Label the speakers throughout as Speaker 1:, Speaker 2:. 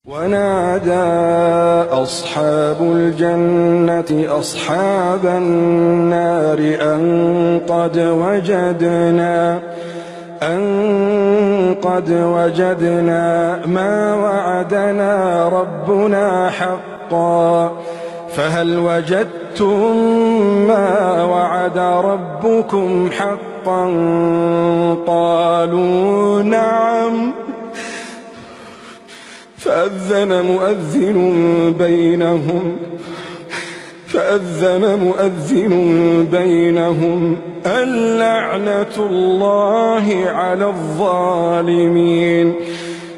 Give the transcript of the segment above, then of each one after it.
Speaker 1: ونادى أصحاب الجنة أصحاب النار أن قد وجدنا ما وعدنا ربنا حقا فهل وجدتم ما وعد ربكم حقا قالوا نعم فأذن مؤذن بينهم اللعنة الله على الظالمين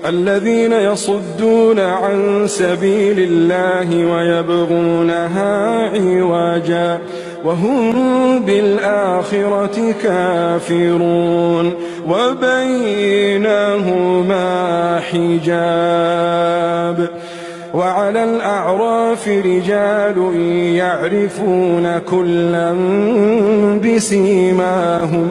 Speaker 1: الذين يصدون عن سبيل الله ويبغونها عوجا وهم بالآخرة كافرون وبينهما حجاب وعلى الأعراف رجال يعرفون كلا بسيماهم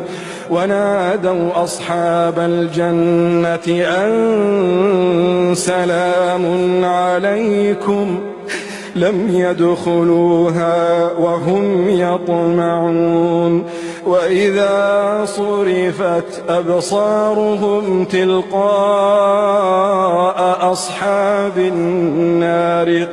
Speaker 1: ونادوا أصحاب الجنة أن سلام عليكم لم يدخلوها وهم يطمعون وإذا صرفت أبصارهم تلقاء أصحاب النار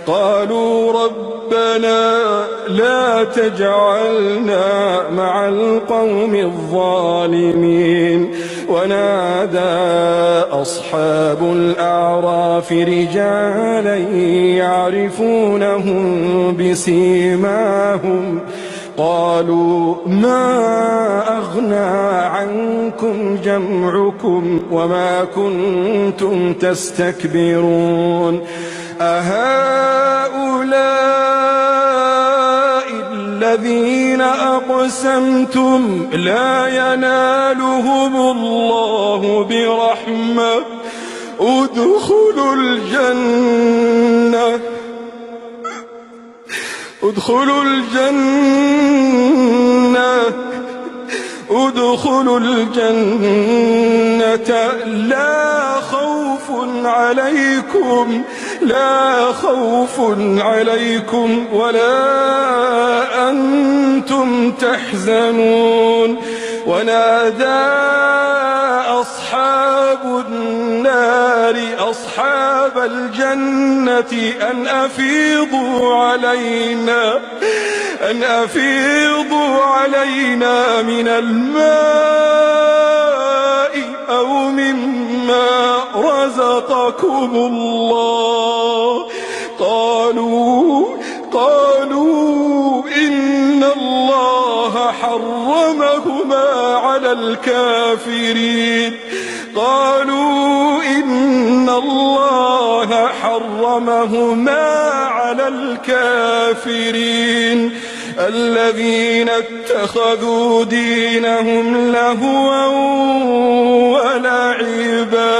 Speaker 1: قالوا ربنا لا تجعلنا مع القوم الظالمين ونادى أصحاب الأعراف رجالا يعرفونهم بسيماهم قالوا ما أغنى عنكم جمعكم وما كنتم تستكبرون أهؤلاء الذين أقسمتم لا ينالهم الله برحمة ادخلوا الجنة لا خوف عليكم ولا أنتم تحزنون ونادى أصحاب النار أصحاب الجنة أن أفيضوا علينا من الماء أو مما رزقكم الله قالوا إن الله حرمهما على الكافرين الذين اتخذوا دينهم لهوا ولعبا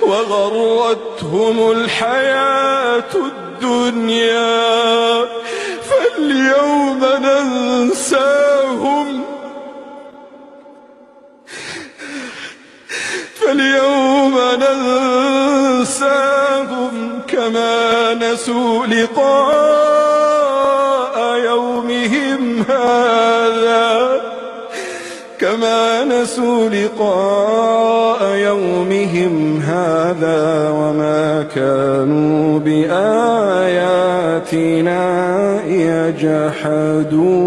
Speaker 1: وغرتهم الحياة الدنيا فاليوم ننساهم كما نسوا لقاء يومهم هذا وما كانوا بآياتنا يجحدون.